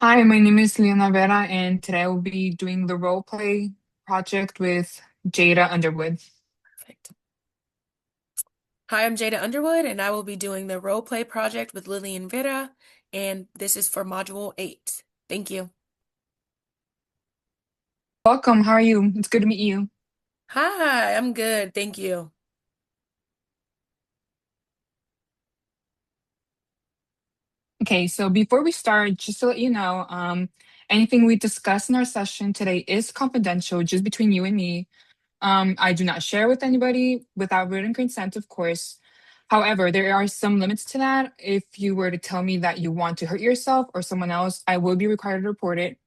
Hi, my name is Liliana Vera, and today I will be doing the role play project with Jada Underwood. Perfect. Hi, I'm Jada Underwood, and I will be doing the role play project with Lily and Vera, and this is for Module 8. Thank you. Welcome, how are you? It's good to meet you. Hi, I'm good. Thank you. Okay, so before we start, just to let you know, anything we discuss in our session today is confidential, just between you and me. I do not share with anybody without written consent, of course. However, there are some limits to that. If you were to tell me that you want to hurt yourself or someone else, I will be required to report it.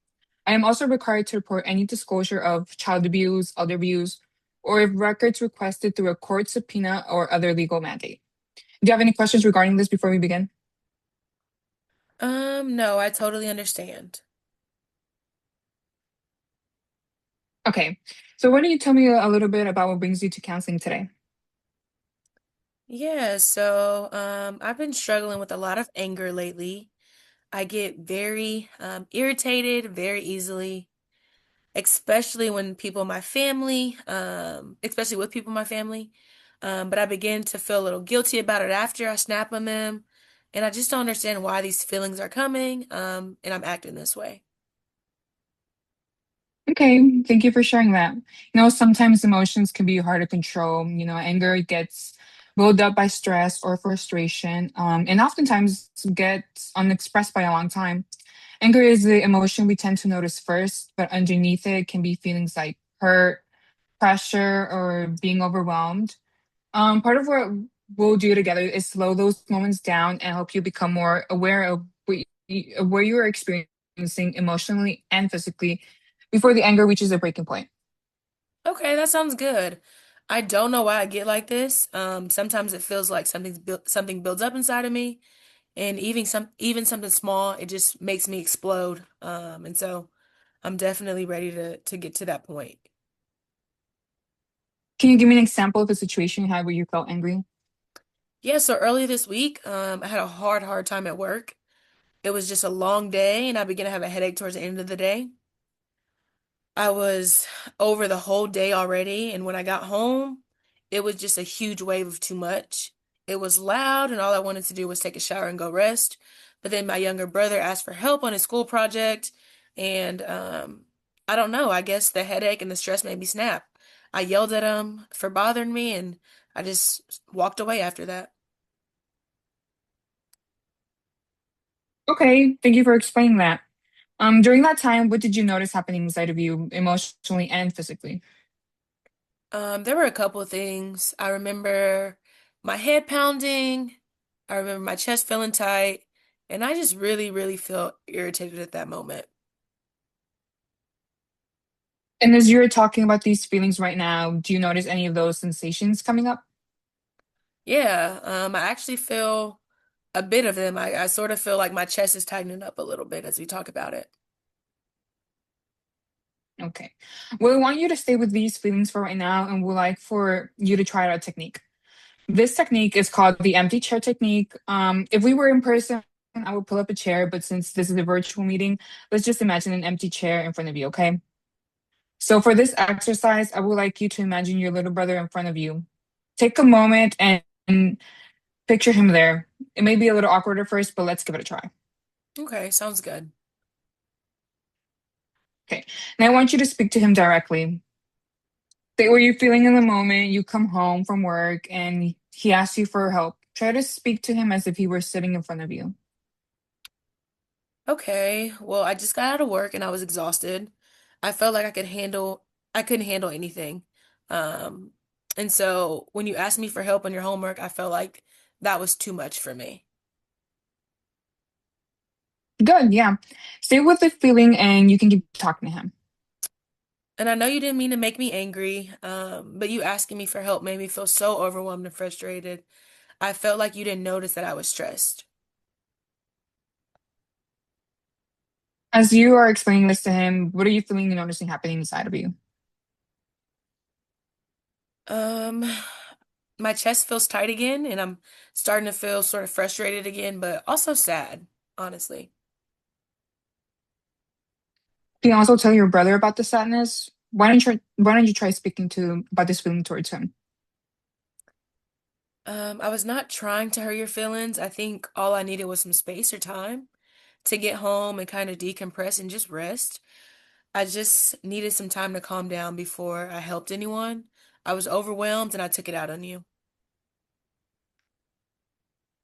I am also required to report any disclosure of child abuse, elder abuse, or if records requested through a court subpoena or other legal mandate. Do you have any questions regarding this before we begin? No, I totally understand. Okay, so why don't you tell me a little bit about what brings you to counseling today? Yeah, I've been struggling with a lot of anger lately. I get very irritated very easily, especially when people in my family, especially with people in my family. But I begin to feel a little guilty about it after I snap on them. And I just don't understand why these feelings are coming, and I'm acting this way. Okay, thank you for sharing that. Sometimes emotions can be hard to control. Anger gets built up by stress or frustration, and oftentimes gets unexpressed by a long time. Anger is the emotion we tend to notice first, but underneath it can be feelings like hurt, pressure, or being overwhelmed. Part of what we'll do together is slow those moments down and help you become more aware of where you are experiencing emotionally and physically before the anger reaches a breaking point. Okay, that sounds good. I don't know why I get like this. Sometimes it feels like something builds up inside of me, and even something small, it just makes me explode. And so I'm definitely ready to get to that point. Can you give me an example of a situation you had where you felt angry? Yeah, so earlier this week, I had a hard time at work. It was just a long day, and I began to have a headache towards the end of the day. I was over the whole day already, and when I got home, it was just a huge wave of too much. It was loud, and all I wanted to do was take a shower and go rest. But then my younger brother asked for help on his school project, and I don't know, I guess the headache and the stress made me snap. I yelled at him for bothering me, and I just walked away after that. Okay, thank you for explaining that. During that time, what did you notice happening inside of you emotionally and physically? There were a couple of things. I remember my head pounding. I remember my chest feeling tight, and I just really felt irritated at that moment. And as you're talking about these feelings right now, do you notice any of those sensations coming up? Yeah, I actually feel a bit of them. I sort of feel like my chest is tightening up a little bit as we talk about it. Okay. Well, I want you to stay with these feelings for right now, and we'd like for you to try out a technique. This technique is called the empty chair technique. If we were in person, I would pull up a chair, but since this is a virtual meeting, let's just imagine an empty chair in front of you, okay? So for this exercise, I would like you to imagine your little brother in front of you. Take a moment and picture him there. It may be a little awkward at first, but let's give it a try. Okay, sounds good. Okay. Now I want you to speak to him directly. Say what you're feeling in the moment. You come home from work and he asks you for help. Try to speak to him as if he were sitting in front of you. Okay, well, I just got out of work and I was exhausted. I felt like I couldn't handle anything. Um, and so when you asked me for help on your homework, I felt like that was too much for me. Good, yeah. Stay with the feeling and you can keep talking to him. And I know you didn't mean to make me angry, but you asking me for help made me feel so overwhelmed and frustrated. I felt like you didn't notice that I was stressed. As you are explaining this to him, what are you feeling and noticing happening inside of you? Um, my chest feels tight again, and I'm starting to feel sort of frustrated again, but also sad, honestly. Can you also tell your brother about the sadness? Why don't you try speaking to about this feeling towards him? I was not trying to hurt your feelings. I think all I needed was some space or time to get home and kind of decompress and just rest. I just needed some time to calm down before I helped anyone. I was overwhelmed and I took it out on you.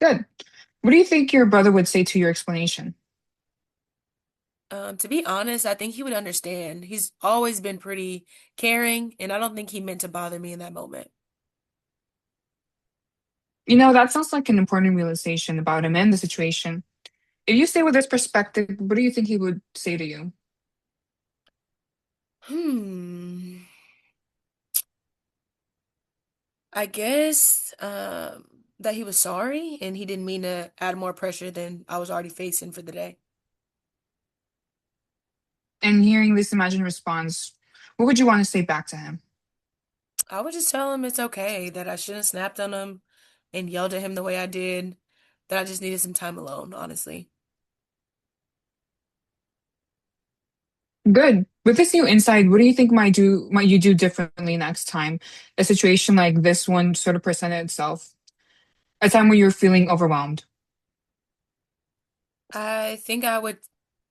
Good. What do you think your brother would say to your explanation? To be honest, I think he would understand. He's always been pretty caring, and I don't think he meant to bother me in that moment. That sounds like an important realization about him and the situation. If you stay with this perspective, what do you think he would say to you? Hmm. I guess that he was sorry and he didn't mean to add more pressure than I was already facing for the day. And hearing this imagined response, what would you want to say back to him? I would just tell him it's okay, that I shouldn't have snapped on him and yelled at him the way I did, that I just needed some time alone, honestly. Good. With this new insight, what do you think might you do differently next time a situation like this one sort of presented itself? A time when you're feeling overwhelmed. I think I would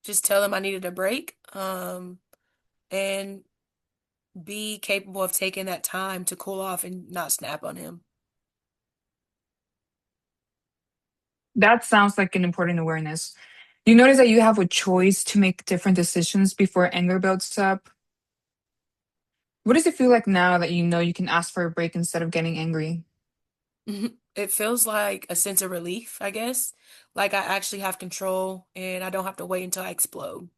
just tell him I needed a break, and be capable of taking that time to cool off and not snap on him. That sounds like an important awareness. You notice that you have a choice to make different decisions before anger builds up. What does it feel like now that you know you can ask for a break instead of getting angry? It feels like a sense of relief, I guess. Like I actually have control and I don't have to wait until I explode.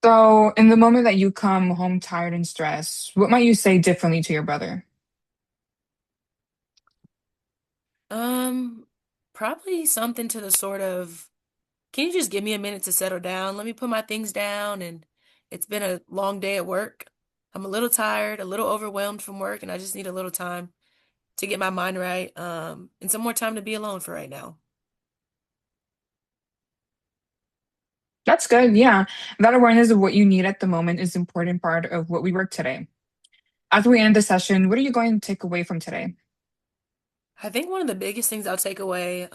So, in the moment that you come home tired and stressed, what might you say differently to your brother? Um, Probably something to the sort of, can you just give me a minute to settle down? Let me put my things down, and it's been a long day at work. I'm a little tired, a little overwhelmed from work, and I just need a little time to get my mind right, and some more time to be alone for right now. That's good. Yeah. That awareness of what you need at the moment is an important part of what we work today. As we end the session, what are you going to take away from today? I think one of the biggest things I'll take away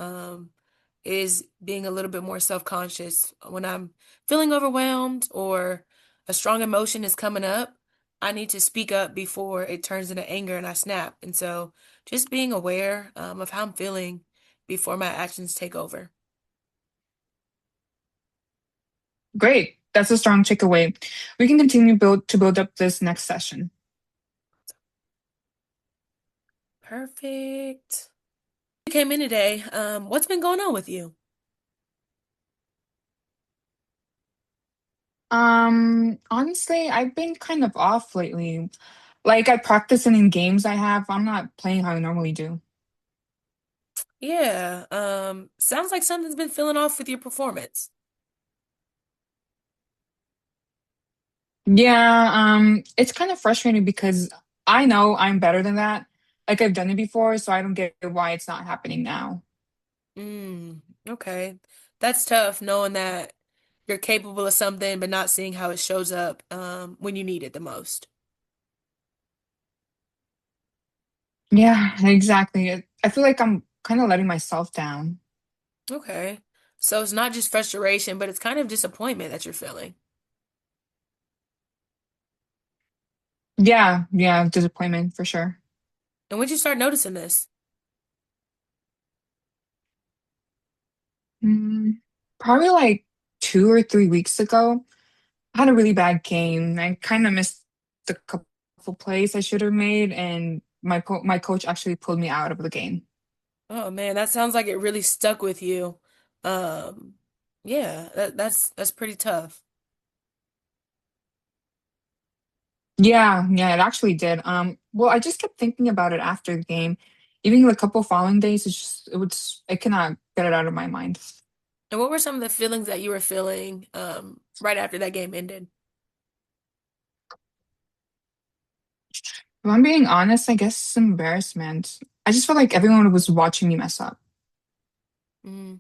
is being a little bit more self-conscious. When I'm feeling overwhelmed or a strong emotion is coming up, I need to speak up before it turns into anger and I snap. And so just being aware of how I'm feeling before my actions take over. Great. That's a strong takeaway. We can continue to build up this next session. Perfect. You came in today. What's been going on with you? Honestly, I've been kind of off lately. Like I practice and in games I have, I'm not playing how I normally do. Yeah, sounds like something's been feeling off with your performance. Yeah, it's kind of frustrating because I know I'm better than that. Like I've done it before, so I don't get why it's not happening now. Okay. That's tough knowing that you're capable of something but not seeing how it shows up when you need it the most. Yeah, exactly. I feel like I'm kind of letting myself down. Okay. So it's not just frustration, but it's kind of disappointment that you're feeling. Yeah, disappointment for sure. And when did you start noticing this? Mm, Probably like 2 or 3 weeks ago. I had a really bad game. I kind of missed a couple plays I should have made, and my coach actually pulled me out of the game. Oh man, that sounds like it really stuck with you. Um, yeah, that's pretty tough. Yeah, it actually did. Well, I just kept thinking about it after the game. Even a couple following days, I cannot get it out of my mind. And what were some of the feelings that you were feeling right after that game ended? If I'm being honest, I guess embarrassment. I just felt like everyone was watching me mess up. Mm.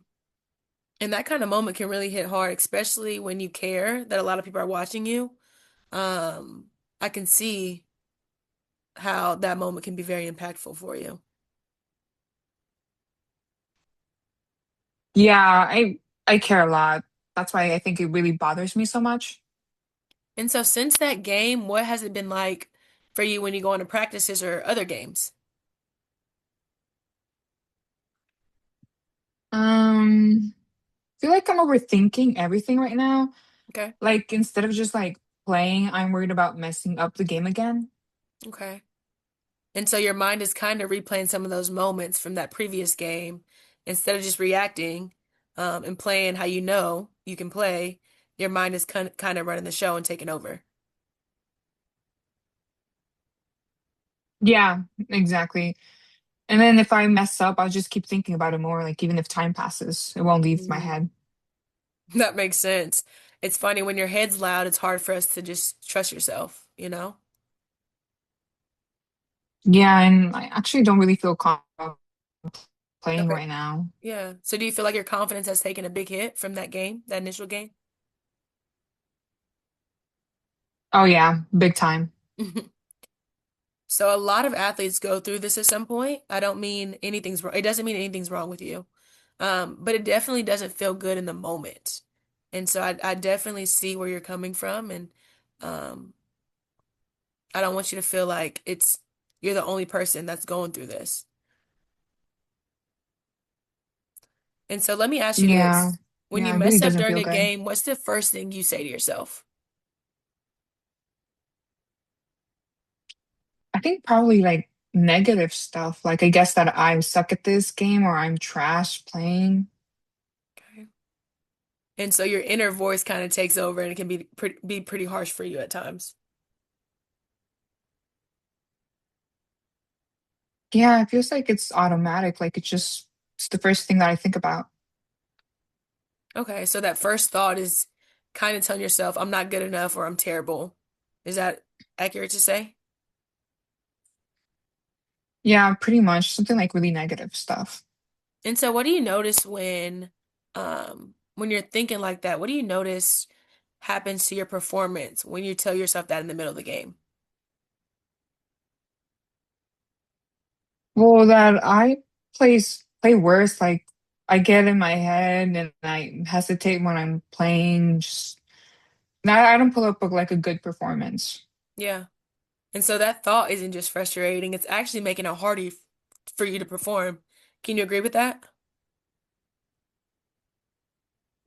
And that kind of moment can really hit hard, especially when you care that a lot of people are watching you. Um, I can see how that moment can be very impactful for you. Yeah, I care a lot. That's why I think it really bothers me so much. And so since that game, what has it been like for you when you go into practices or other games? I feel like I'm overthinking everything right now. Okay. Like instead of just like playing, I'm worried about messing up the game again. Okay. And so your mind is kind of replaying some of those moments from that previous game instead of just reacting and playing how you know you can play. Your mind is kind of running the show and taking over. Yeah, exactly. And then if I mess up, I'll just keep thinking about it more. Like even if time passes, it won't leave my Mm, head. that makes sense. It's funny when your head's loud, it's hard for us to just trust yourself, you know? Yeah, and I actually don't really feel confident playing Okay. right now. Yeah. So do you feel like your confidence has taken a big hit from that game, that initial game? Oh yeah, big time. So a lot of athletes go through this at some point. I don't mean anything's wrong. It doesn't mean anything's wrong with you. But it definitely doesn't feel good in the moment. And so I definitely see where you're coming from. And um, I don't want you to feel like you're the only person that's going through this. And so let me ask you Yeah, this. When you yeah, it really mess up doesn't during feel a good. game, what's the first thing you say to yourself? I think probably like negative stuff. Like I guess that I suck at this game or I'm trash playing. Okay. And so your inner voice kind of takes over and it can be pretty harsh for you at times. Yeah, it feels like it's automatic. Like it's the first thing that I think about. Okay, so that first thought is kind of telling yourself, I'm not good enough or I'm terrible. Is that accurate to say? Yeah, pretty much something like really negative stuff. And so what do you notice when you're thinking like that? What do you notice happens to your performance when you tell yourself that in the middle of the game? Well, that I play worse. Like I get in my head and I hesitate when I'm playing. Just I don't pull up like a good performance. Yeah. And so that thought isn't just frustrating, it's actually making it harder for you to perform. Can you agree with that?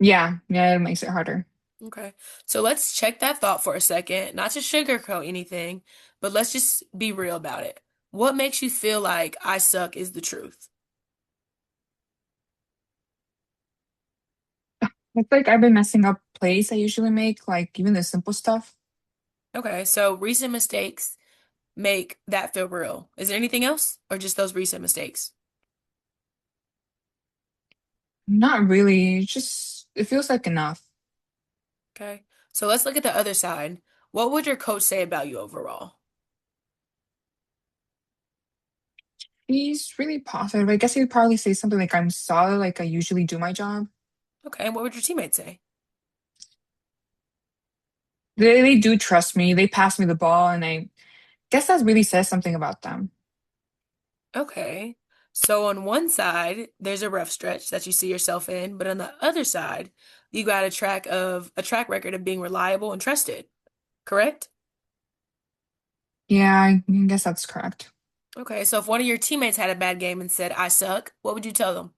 Yeah, yeah, it makes it harder. Okay. So let's check that thought for a second, not to sugarcoat anything, but let's just be real about it. What makes you feel like I suck is the truth? It's like I've been messing up plays I usually make, like even the simple stuff. Okay, so recent mistakes make that feel real. Is there anything else or just those recent mistakes? Not really. It's just it feels like enough. Okay. So let's look at the other side. What would your coach say about you overall? He's really positive. I guess he'd probably say something like I'm solid, like I usually do my job. Okay, and what would your teammates say? They do trust me. They pass me the ball, and I guess that really says something about them. Okay. So on one side, there's a rough stretch that you see yourself in, but on the other side, you got a track record of being reliable and trusted, correct? Yeah, I guess that's correct. Okay, so if one of your teammates had a bad game and said, I suck, what would you tell them?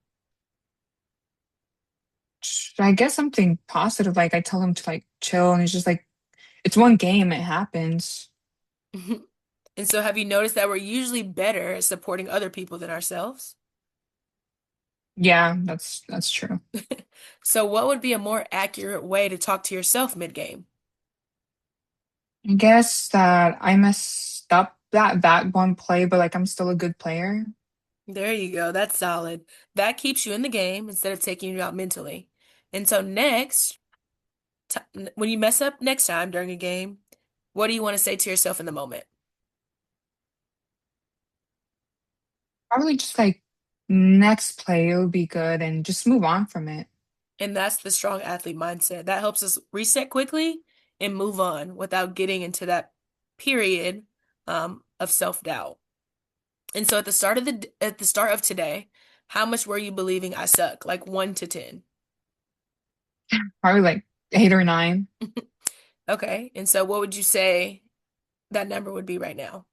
I guess something positive. Like I tell them to like chill, and it's just like it's one game. It happens. And so have you noticed that we're usually better at supporting other people than ourselves? Yeah, that's true. So what would be a more accurate way to talk to yourself mid-game? I guess that I messed up that one play, but like I'm still a good player. There you go. That's solid. That keeps you in the game instead of taking you out mentally. And so next, t when you mess up next time during a game, what do you want to say to yourself in the moment? Probably just like next play, it would be good, and just move on from it. And that's the strong athlete mindset. That helps us reset quickly and move on without getting into that period of self-doubt. And so at the start of today, how much were you believing I suck? Like 1 to 10. Probably like 8 or 9. Okay. And so what would you say that number would be right now?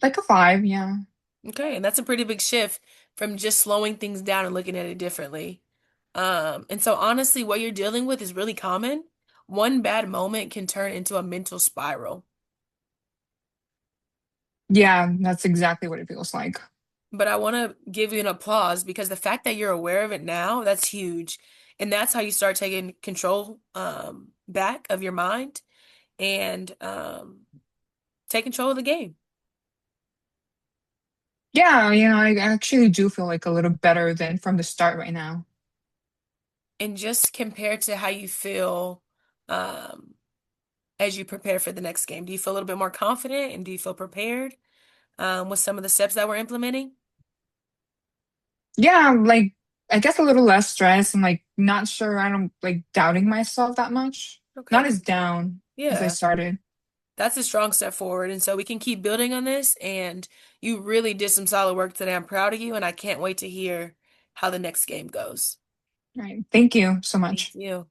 Like a 5, yeah. Okay, and that's a pretty big shift from just slowing things down and looking at it differently. And so honestly, what you're dealing with is really common. One bad moment can turn into a mental spiral. Yeah, that's exactly what it feels like. But I want to give you an applause because the fact that you're aware of it now, that's huge. And that's how you start taking control back of your mind and take control of the game. Yeah, I actually do feel like a little better than from the start right now. And just compared to how you feel um, as you prepare for the next game, do you feel a little bit more confident and do you feel prepared with some of the steps that we're implementing? Yeah, like I guess a little less stress and like not sure I don't like doubting myself that much. Not Okay. as down as I Yeah, started. that's a strong step forward. And so we can keep building on this. And you really did some solid work today. I'm proud of you, and I can't wait to hear how the next game goes. Right. Thank you so Thank much. you.